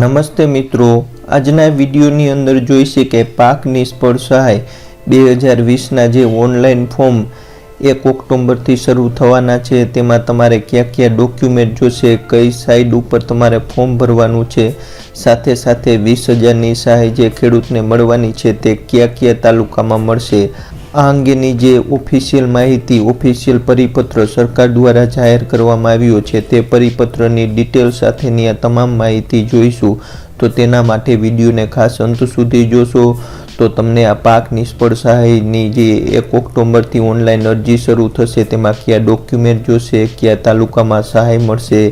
નમસ્તે મિત્રો, આજના વિડીયોની અંદર જોઈશે કે પાક નિષ્ફળ સહાય 2020ના જે ઓનલાઈન ફોર્મ 1 ઓક્ટોબરથી શરૂ થવાના છે તેમાં તમારે કયા કયા ડોક્યુમેન્ટ જોશે, કઈ સાઇટ ઉપર તમારે ફોર્મ ભરવાનું છે, સાથે સાથે 20,000ની સહાય જે ખેડૂતને મળવાની છે તે કયા કયા તાલુકામાં મળશે, આ અંગેની જે ઓફિશિયલ માહિતી, ઓફિશિયલ પરિપત્ર સરકાર દ્વારા જાહેર કરવામાં આવ્યો છે તે પરિપત્રની ડિટેલ સાથેની આ તમામ માહિતી જોઈશું। તો તેના માટે વિડીયોને ખાસ અંત સુધી જોશો તો તમને આ પાક નિષ્ફળ સહાયની જે 1 ઓક્ટોબરથી ઓનલાઈન અરજી શરૂ થશે તેમાં કયા ડોક્યુમેન્ટ જોશે, કયા તાલુકામાં સહાય મળશે,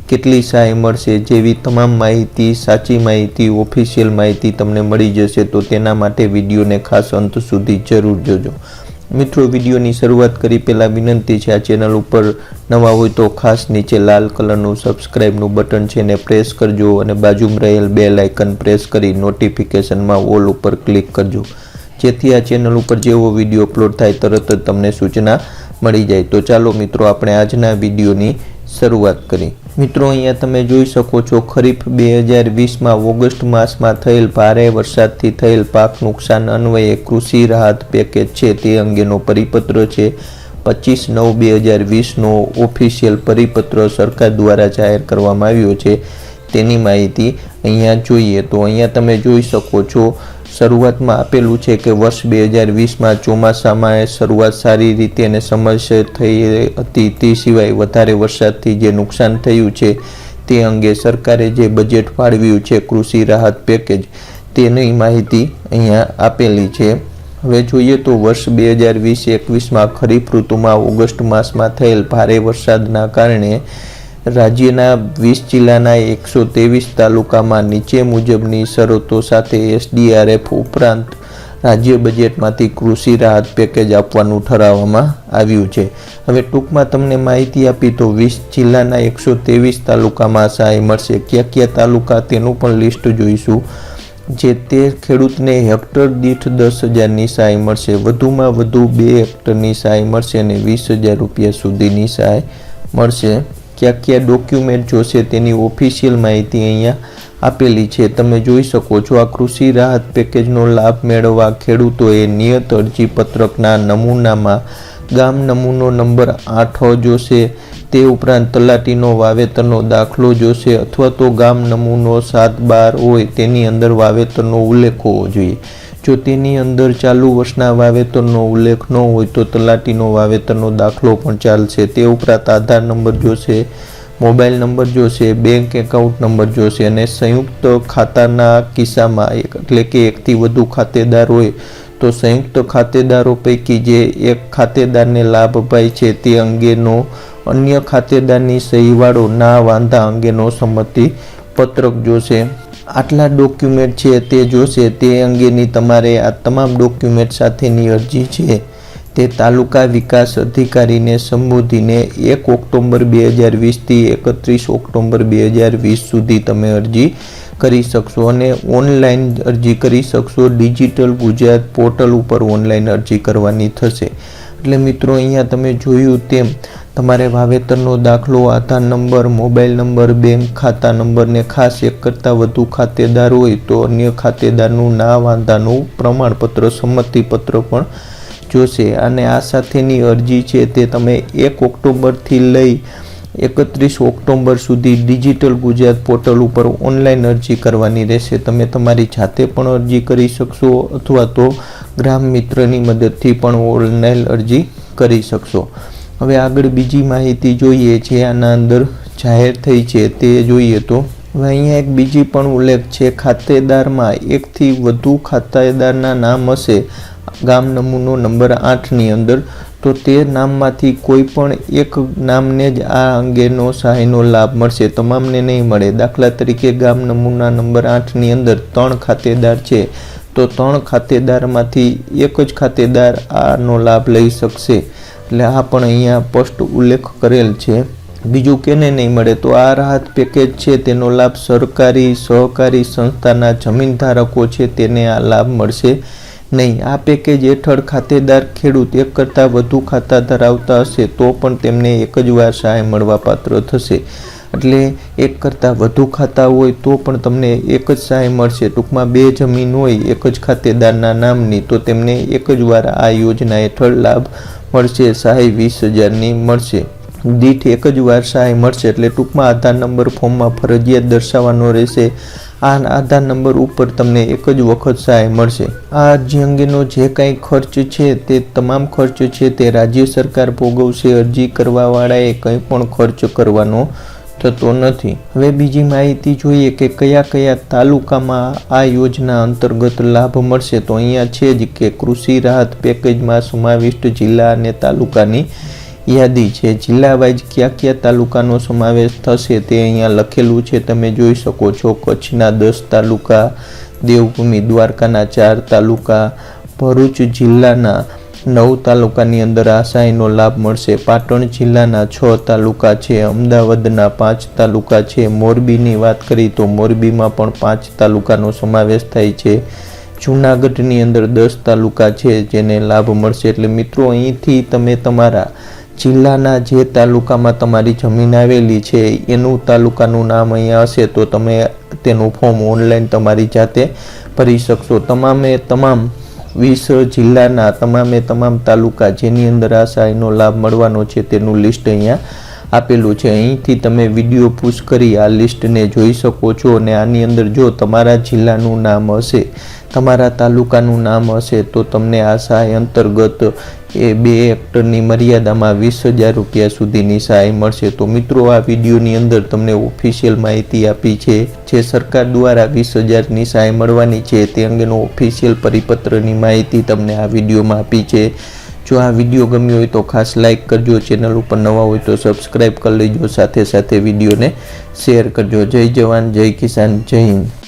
કેટલી સહાય મળશે જેવી તમામ માહિતી, સાચી માહિતી, ઓફિશિયલ માહિતી તમને મળી જશે। તો તેના માટે વિડીયોને ખાસ અંત સુધી જરૂર જોજો। મિત્રો, વિડીયોની શરૂઆત કરી પહેલાં વિનંતી છે, આ ચેનલ ઉપર નવા હોય તો ખાસ નીચે લાલ કલરનું સબસ્ક્રાઇબનું બટન છે ને પ્રેસ કરજો અને બાજુમાં રહેલ બેલ આઇકન પ્રેસ કરી નોટિફિકેશનમાં ઓલ ઉપર ક્લિક કરજો, જેથી આ ચેનલ ઉપર જેવો વિડીયો અપલોડ થાય તરત જ તમને સૂચના મળી જાય। તો ચાલો મિત્રો, આપણે આજના વિડીયોની શરૂઆત કરી। મિત્રો, અહીંયા તમે જોઈ શકો છો ખરીફ 2020માં ઓગસ્ટ માસમાં થયેલ ભારે વરસાદથી થયેલ પાક નુકસાન અન્વયે કૃષિ રાહત પેકેજ છે તે અંગેનો પરિપત્ર છે। 25/9/2020નો ઓફિશિયલ પરિપત્ર સરકાર દ્વારા જાહેર કરવામાં આવ્યો છે તેની માહિતી અહીંયા જોઈએ તો અહીંયા તમે જોઈ શકો છો શરૂઆતમાં આપેલું છે કે વર્ષ 2020માં ચોમાસામાં શરૂઆત સારી રીતે અને સમયસર થઈ હતી, તે સિવાય વધારે વરસાદથી જે નુકસાન થયું છે તે અંગે સરકારે જે બજેટ ફાળવ્યું છે કૃષિ રાહત પેકેજ તેની માહિતી અહીંયા આપેલી છે। હવે જોઈએ તો વર્ષ 2020-21માં ખરીફ ઋતુમાં ઓગસ્ટ માસમાં થયેલ ભારે વરસાદના કારણે રાજ્યના 20 જિલ્લાના 123 તાલુકામાં નીચે મુજબની શરતો સાથે SDRF ઉપરાંત રાજ્ય બજેટમાંથી કૃષિ રાહત પેકેજ આપવાનું ઠરાવવામાં આવ્યું છે। હવે ટૂંકમાં તમને માહિતી આપી તો 20 જિલ્લાના 123 તાલુકામાં સહાય મળશે। કયા કયા તાલુકા તેનું પણ લિસ્ટ જોઈશું, જે તે ખેડૂતને હેક્ટર દીઠ 10,000ની સહાય મળશે, વધુમાં વધુ 2 હેક્ટરની સહાય મળશે અને 20,000 રૂપિયા સુધીની સહાય મળશે। કયા કયા ડોક્યુમેન્ટ જોશે તેની ઓફિશિયલ માહિતી અહીંયા આપેલી છે, તમે જોઈ શકો છો। આ કૃષિ રાહત પેકેજનો લાભ મેળવવા ખેડૂતોએ નિયત અરજી પત્રકના નમૂનામાં ગામ નમૂનો નંબર 8 જોશે, તે ઉપરાંત તલાટીનો વાવેતરનો દાખલો જોશે અથવા તો ગામ નમૂનો 7/12 હોય તેની અંદર વાવેતરનો ઉલ્લેખ હોવો જોઈએ। જો તેની અંદર ચાલુ વર્ષના વાવેતરનો ઉલ્લેખ ન હોય તો તલાટીનો વાવેતરનો દાખલો પણ ચાલશે। તે ઉપરાંત આધાર નંબર જોશે, મોબાઈલ નંબર જોશે, બેંક એકાઉન્ટ નંબર જોશે અને સંયુક્ત ખાતાના કિસ્સામાં એટલે કે એકથી વધુ ખાતેદાર હોય તો સંયુક્ત ખાતેદારો પૈકી જે એક ખાતેદારને લાભ અપાય છે તે અંગેનો અન્ય ખાતેદારની સહીવાળો ના વાંધા અંગેનો સંમતિ પત્રક જોશે। આટલા ડોક્યુમેન્ટ છે તે જોશે। તે અંગેની તમારે આ તમામ ડોક્યુમેન્ટ સાથેની અરજી છે તે તાલુકા વિકાસ અધિકારીને સંબોધીને 1 ઓક્ટોબર 2020થી 31 ઓક્ટોબર 2020 સુધી તમે અરજી કરી શકશો અને ઓનલાઈન અરજી કરી શકશો। ડિજિટલ ગુજરાત પોર્ટલ ઉપર ઓનલાઈન અરજી કરવાની થશે। એટલે મિત્રો, અહીંયા તમે જોયું તેમ તમારે વાવેતરનો દાખલો, આધાર નંબર, મોબાઈલ નંબર, બેંક ખાતા નંબરને ખાસ એક કરતાં વધુ ખાતેદાર હોય તો અન્ય ખાતેદારનું ના વાંધાનું પ્રમાણપત્ર, સંમતિપત્ર પણ જોશે। અને આ સાથેની અરજી છે તે તમે 1 ઓક્ટોબરથી લઈ 31 ઓક્ટોબર સુધી ડિજિટલ ગુજરાત પોર્ટલ ઉપર ઓનલાઈન અરજી કરવાની રહેશે। તમે તમારી જાતે પણ અરજી કરી શકશો અથવા તો ગ્રામ મિત્રની મદદથી પણ ઓનલાઈન અરજી કરી શકશો। હવે આગળ બીજી માહિતી જોઈએ છે આના અંદર જાહેર થઈ છે તે જોઈએ તો હવે અહીંયા એક બીજી પણ ઉલ્લેખ છે, ખાતેદારમાં એકથી વધુ ખાતેદારના નામ હશે ગામ નમૂનો નંબર 8ની અંદર તો તે નામમાંથી કોઈ પણ એક નામને જ આ અંગેનો સહાયનો લાભ મળશે, તમામને નહીં મળે। દાખલા તરીકે ગામ નમૂના નંબર 8ની અંદર 3 ખાતેદાર છે તો 3 ખાતેદારમાંથી એક જ ખાતેદાર આનો લાભ લઈ શકશે। એટલે આ પણ અહીંયા સ્પષ્ટ ઉલ્લેખ કરેલ છે। બીજું કેને નહીં મળે તો આ રાહત પેકેજ છે તેનો લાભ સરકારી સહકારી સંસ્થાના જમીન ધારકો છે તેને આ લાભ મળશે નહીં। આ પેકેજ હેઠળ ખાતેદાર ખેડૂત એક કરતાં વધુ ખાતા ધરાવતા હશે તો પણ તેમને એક જ વાર સહાય મળવા પાત્ર થશે। એટલે એક કરતાં વધુ ખાતા હોય તો પણ તમને એક જ સહાય મળશે. ટૂંકમાં 2 જમીન હોય એક જ ખાતેદારના નામની તો તેમને એક જ વાર આ યોજના હેઠળ લાભ મળશે. સહાય 20,000ની મળશે. દીઠ એક જ વાર સહાય મળશે એટલે ટૂંકમાં આધાર નંબર ફોર્મમાં ફરજિયાત દર્શાવવાનો રહેશે. આ આધાર નંબર ઉપર તમને એક જ વખત સહાય મળશે. આ અરજી અંગેનો જે કાંઈ ખર્ચ છે તે તમામ ખર્ચ છે તે રાજ્ય સરકાર ભોગવશે. અરજી કરવાવાળાએ કંઈ પણ ખર્ચ કરવાનો થતો નથી. હવે બીજી માહિતી જોઈએ કે કયા કયા તાલુકામાં આ યોજના અંતર્ગત લાભ મળશે. તો અહીંયા છે જ કે કૃષિ રાહત પેકેજમાં સમાવિષ્ટ જિલ્લા અને તાલુકાની યાદી છે. જિલ્લા વાઇઝ કયા કયા તાલુકાનો સમાવેશ થશે તે અહીંયા લખેલું છે, તમે જોઈ શકો છો. કચ્છના 10 તાલુકા, દેવભૂમિ દ્વારકાના 4 તાલુકા, ભરૂચ જિલ્લાના 9 તાલુકાની અંદર આ સહાયનો લાભ મળશે. પાટણ જિલ્લાના 6 તાલુકા છે, અમદાવાદના 5 તાલુકા છે, મોરબીની વાત કરી તો મોરબીમાં પણ 5 તાલુકાનો સમાવેશ થાય છે. જૂનાગઢની અંદર 10 તાલુકા છે જેને લાભ મળશે. એટલે મિત્રો અહીંથી તમે તમારા જિલ્લાના જે તાલુકામાં તમારી જમીન આવેલી છે એનું તાલુકાનું નામ અહીંયા હશે તો તમે તેનું ફોર્મ ઓનલાઈન તમારી જાતે ભરી શકશો. તમામે તમામ 20 જિલ્લાના તમામ તાલુકા જેની અંદર આ સહાયનો લાભ મળવાનો છે તેનું લિસ્ટ અહીંયા આપેલું છે. અહીંથી તમે વિડીયો પુશ કરી આ લિસ્ટને જોઈ શકો છો. અને આની અંદર જો તમારા જિલ્લાનું નામ હશે, તમારા તાલુકાનું નામ હશે તો તમને આ સહાય અંતર્ગત એ 2 હેક્ટરની મર્યાદામાં 20,000 રૂપિયા સુધીની સહાય મળશે. તો મિત્રો આ વિડીયોની અંદર તમને ઓફિશિયલ માહિતી આપી છે. જે સરકાર દ્વારા 20,000ની સહાય મળવાની છે તે અંગેનો ઓફિશિયલ પરિપત્રની માહિતી તમને આ વિડીયોમાં આપી છે. જો આ વિડીયો ગમ્યો હોય તો ખાસ લાઇક કરજો. ચેનલ ઉપર નવા હોય તો સબસ્ક્રાઈબ કરી લેજો. સાથે સાથે વિડીયોને શેર કરજો. જય જવાન, જય કિસાન, જય હિન્દ.